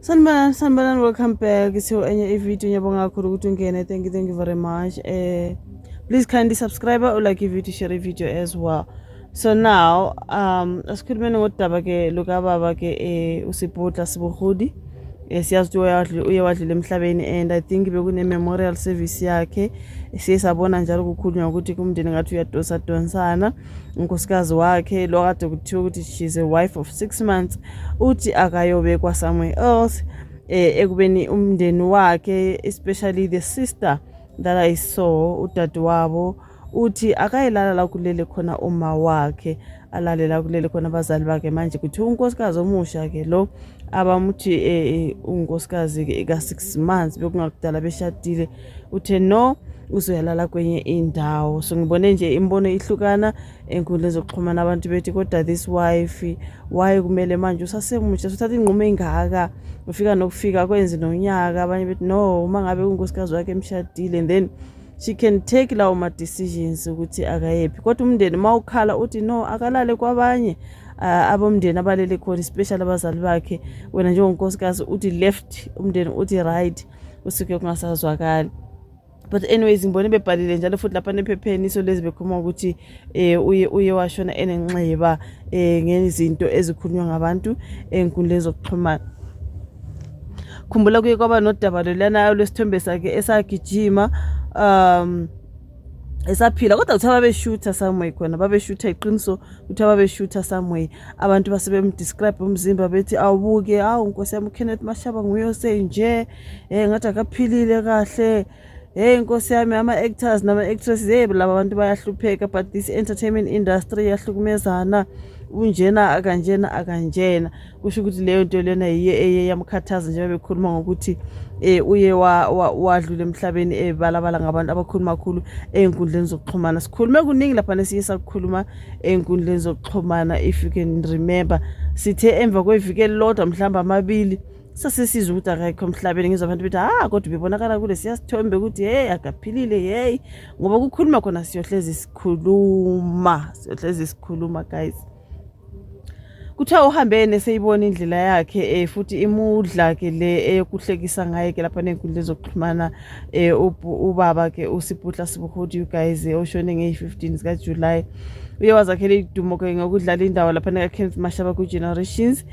Sanibonani, welcome back to enye video ngiyabonga kakhulu ukuthi ungene. Thank you very much. Please kindly subscribe or like video, share video as well. So now asikhulumeni ngodaba ke lukababa ke uSiputla Sebogodi. Siyazi uye wadlula emhlabeni and I think bekune memorial service yakhe. Siyabona njalo kukhulunywa ukuthi kumndeni ngathi uyadonsana unkosikazi wakhe lo kade kuthiwa ukuthi she's a wife of 6 months uthi akayobekwa somewhere else ekubeni umndeni wakhe, especially the sister that I saw, udadewabo uthi akayilala la kulele khona uma wakhe, alalela kulele khona abazali bakhe. Manje kuthi unkosikazi omusha ke lo abamuthi unkosikazi ka 6 months bekungakudala beshadile, uthe no uzoyalala kwenye indawo. So ngibone nje imbono ihlukana enkundleni zokuxhumana abantu bethi kodwa this wife why kumele manje usasemusha uthatha inqumo engaka ufika nokufika kwenze nonyaka. Abanye bethi no, uma ngabe unkosikazi wakhe emshadile and then she can take lawo ma decisions ukuthi akayephi. Kodwa umndeni mawukhala uthi no akalale kwabanye abomndeni abalele khona, especially abazali bakhe, wena njengonkosikazi uthi left, umndeni uthi right, usuke kungasazwakali. But anyways ngibone bebhalile njalo futhi lapha nephepheni so lezi bekhuluma ukuthi uye washona enenxeba ngezinto ezikhulunywa ngabantu enkundleni zokuxhumana. Khumbula kuye kwaba nodaba lolana lwesithombe sakhe esagijima esaphila, kodwa uthi babeshutha somewhere khona, babeshutha iqiniso uthi babeshutha somewhere. Abantu basebemdescribe umzimba bethi awubuke, unkosi yami uKenneth Mashaba nguye osenje, ngathi akaphilile kahle. Inkosi yami ama-actors nama-actresses laba abantu bayahlupheka, but this entertainment industry yahlukumezana, unjena akanjena. Kusho ukuthi leyo nto lena yiye yamkhathaza njengoba bekhuluma ngokuthi uye wadlula emhlabeni ebalabala ngabantu abakhuluma kakhulu ey'nkundleni zokuxhumana. Sikhulume kuningi lapha nesiye sakukhuluma ey'nkundleni zokuxhumana. If you can remember, sithe emva kweviki elilodwa mhlawumbe amabili sasesizwe ukuthi akayikho emhlabeni. Ngizwa abantu bethi kodwa bebonakala kule siyasithombe ukuthi akaphilile ngoba kukhuluma khona siyohlezi sikhuluma guys. Kuthiwa uhambe neseyibona indlela yakhe futhi imudla ke le eyokuhlekisa ngaye ke lapha nenkundleni zokuxhumana ubaba ke uSiputla Sebogodi, you guys, oshone nge-15 zikaJuly. Uye wazakhela idumo ke ngokudlala indawo lapha neKenneth Mashaba ku-Generations.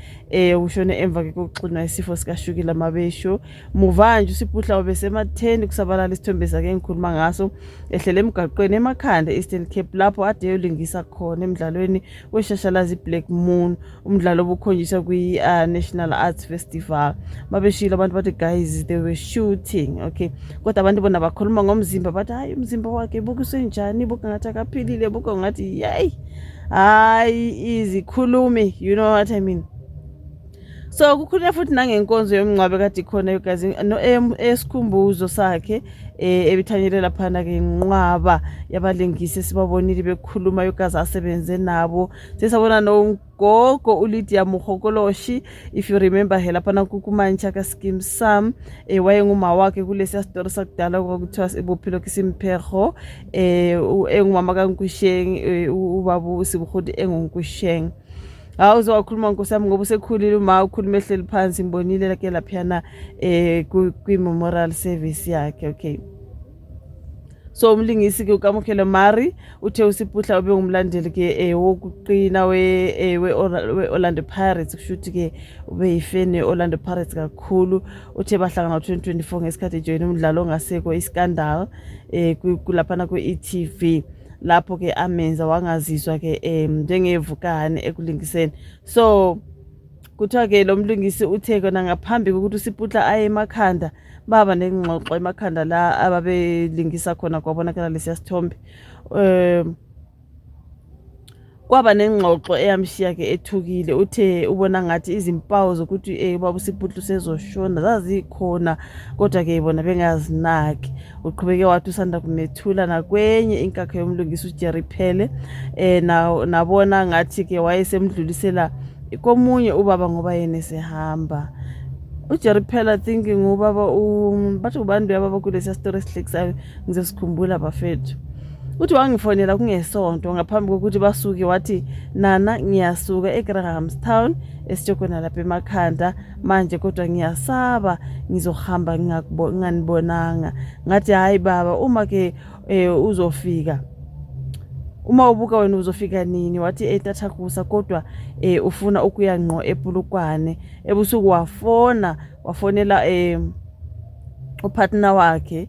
Ushone emva ke kokuxinwa isifo sikashukela mabesho. Muva nje uSiputla wabesema-10 kusabalala isithombe sakhe engikhuluma ngaso ehlele emgaqweni eMakhanda Eastern Cape, lapho ade eyolingisa khona emdlalweni weshashalazi Black Moon, umdlalo obukhonjiswa kwi-National Arts Festival. Babeshilo abantu bathi guys they were shooting, okay, kodwa abantu bona bakhuluma ngomzimba bathi hayi umzimba wakhe buka usenjani, buka ngathi akaphilile, buka ngathi hayi izikhulumi, you know what I mean. So kukhulunywa futhi nangenkonzo yomngcwabe kade khona guys no esikhumbuzo sakhe ebithanyelela phana ke inqwaba yabalingisi esibabonile bekhuluma yogazi asebenze nabo. Sesabona nogogo uLydia Mukhokoloshi, if you remember hela phana kukumantsha ka Scheme Sam, wayenguma wakhe kulesi story sakudala kwakuthiwa ebophilo kisimphego, engumama kaNkusheng, ubaba Sebogodi engunkusheng. Uzowakhuluma nkosi yami ngoba usekhulile, uma ukhuluma ehleli phansi ngibonile ke laphana kwi-memorial service yakhe, okay. So umlingisi ke uKamukelo Mari uthe uSiputla ube ngumlandeli ke wokuqina we-Orlando Pirates, kushuthi ke ube yifene Orlando Pirates kakhulu. Uthe bahlangana ngo-2024 ngesikhathi ejoyina umdlalo ongasekho iScandal kulaphana kwe-e.tv, lapho ke amenza wangazizwa ke njengevukane ekulingiseni. So kuthiwa ke lo mlingisi uthe kona ngaphambi kokuthi uSiputla aye eMakhanda baba nengxoxo eMakhanda la ababelingisa khona kwabonakala lesiya sithombe. Kwaba nengxoxo eyamshiya ke ethukile. Uthe ubona ngathi izimpawu zokuthi baba uSiputla usezoshona zazikhona, kodwa ke bona bengazinaki. Uqhubeke wathi usanda kumethula nakwenye inkakhe yomlungisi uJerry Phele nabona ngathi ke wayesemdlulisela komunye ubaba ngoba yena esehamba. uJerry Phele thinking ubaba bathi ubantu yababa kulesi story esihlekisa ngizesikhumbula bafethu. uthi wangifonela kungesonto ngaphambi kokuthi basuke wathi, Nana, ngiyasuka eGrahamstown esitshokona lapha eMakhanda manje, kodwa ngiyasaba ngizohamba nginganibonanga. Ngathi hayi baba, uma ke uzofika, uma ubuka wena uzofika nini? Wathi eTatakusa, kodwa ufuna ukuya ngqo ePolokwane. Ebusuku wafonela upartner wakhe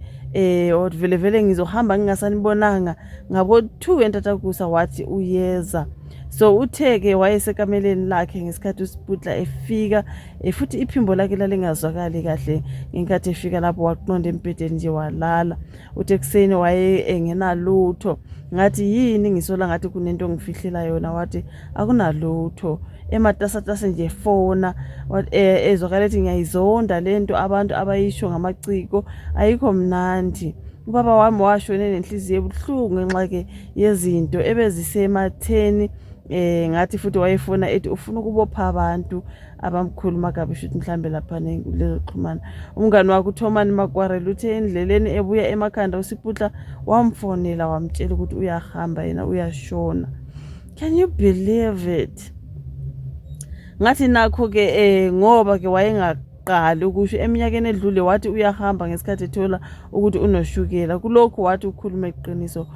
wathi vele ngizohamba ngingasanibonanga ngabo 2 eNtatakusa. Wathi uyeza. So utheke wayesekameleni lakhe ngesikhathi uSiputla efika, futhi iphimbo lakhe lalingazwakali kahle ngenkathi efika lapho, waqonda embhedeni nje walala. Uthe kuseni waye engenalutho. Ngathi yini ngisola ngathi kunento ngifihlela yona? Wathi akunalutho. Ematasatasa nje fona ezwakala ethi ngiyayizonda lento abantu abayisho ngamaciko, ayikho mnandi. Ubaba wami washone nenhliziyo ebuhlungu ngenxa ke yezinto ebezisematheni. Ngathi futhi wayefona ethi ufuna ukubopha abantu abamkhulu Magabe, shuthi mhlambe lapha lezo xhumana. Umngani wakhe uThomani Makwarela uthe endleleni ebuya eMakhanda uSiputla wamfonela wamtshela ukuthi uyahamba yena uyashona. Can you believe it? Ngathi nakho ke ngoba ke wayengaqali ukusho eminyakeni edlule wathi uyahamba ngesikhathi ethola ukuthi unoshukela. Kulokho wathi ukhuluma iqiniso.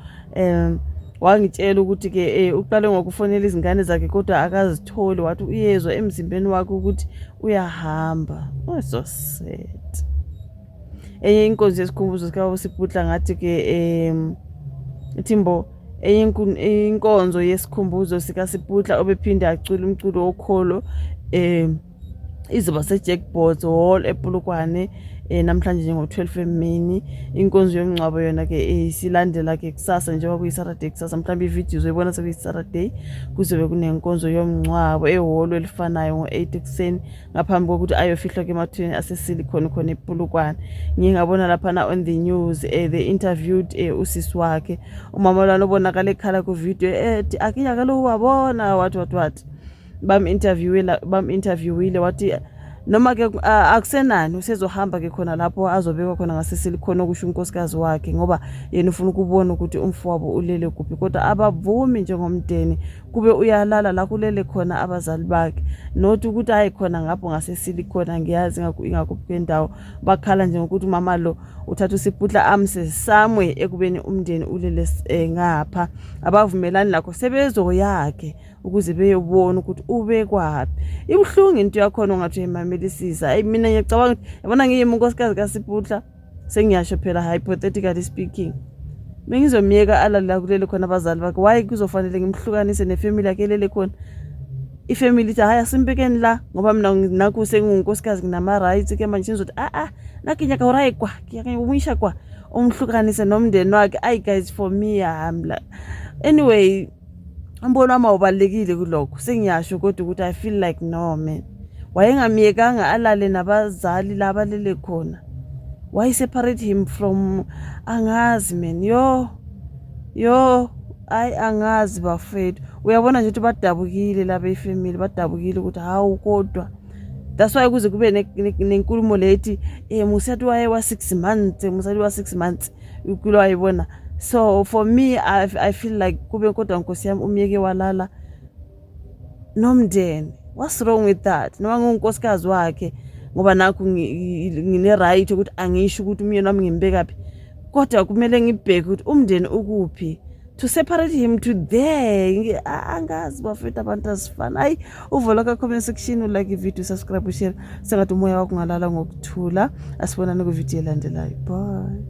Wangitshela ukuthi ke uqale ngokufonela izingane zakhe kodwa akazitholi. Wathi uyezwa emzimbeni wakhe ukuthi uyahamba. Oh, so sad. Enye inkonzo yesikhumbuzo sikaSiputla ngathi ke Thimbo, inkonzo yesikhumbuzo sikaSiputla obephinda acula umculo wokholo izoba seJackbots Hall ePolokwane namhlanje ngo-12 emini. Inkonzo yomngcwabo yona ke isilandela ke kusasa njengoba kuyiSaturday kusasa. Mhlawumbe ividiyo uzoyibona sekuyiSaturday. Kuzobe kunenkonzo yomngcwabo ehholo elifanayo ngo-8 ekuseni ngaphambi kokuthi ayofihlwa ke emathuneni aseSilicon khona ePolokwane. Ngingabona lapha on the news they interviewed usisi wakhe, umama lwana obonakala ekhala ku video ethi akinyaka lo wabona wathi bam-interviewile wathi noma ke akusenani usezohamba ke khona lapho azobekwa khona ngaseSilicon okusho unkosikazi wakhe, ngoba yena ufuna ukubona ukuthi umfowabo ulele kuphi, kodwa abavumi njengomndeni kube uyalala la kulele khona abazali bakhe, not ukuthi hayi khona ngapho ngaseSilicon ngiyazi ingakuphi kwendawo. Bakhala nje ngokuthi umama lo uthatha uSiputla amse somewhere ekubeni umndeni ulele ngapha, abavumelani lakho sebezoyakhe ukuze beyobona ukuthi ube kwapi. Ibhlungu into yakhona ungathi emamelisisa. Mina ngiyacabanga yabona ngiyimi unkosikazi kaSiputla, sengiyasho phela hypothetically speaking, bengizomiyeka alala kulele khona abazali bakhe. Why kuzofanele ngimhlukanise nefamily yakhe lele khona? Ifamily ithi hayi asimbekeni la ngoba mina nakho sengingunkosikazi nginama rights ke manje nizothi nakinyaka urayi kwa ngiyakuyisha kwa umhlukanise nomndeni wakhe. Ay guys, for me anyway, umbono wami awubalekile kulokho, sengiyasho kodwa ukuthi I feel like no man, wayengamiyekanga alale nabazali laba lele khona. Why separate him from angazi man? Yo angazi bafethu. Uyabona nje ukuthi badabukile laba ifamily, badabukile ukuthi hawu kodwa that's why kuze kube nenkulumo lethi musathi waye wa 6 months, musathi wa 6 months ukulo ayibona. So for me I feel like kube kodwa Nkosi yami umyeke walala nomndeni. What's wrong with that? Noma ngunkosikazi wakhe ngoba nakho ngine right ukuthi angisho ukuthi umyeni wami ngimbekaphi, kodwa kumele ngibheke ukuthi umndeni ukuphi to separate him to there. Angazi bafethu abantu asifana. Hayi uvola ka comment section, like ivideo, subscribe, share. Sengathi umoya wakho ungalala ngokuthula. Asibonane ku video elandelayo. Bye.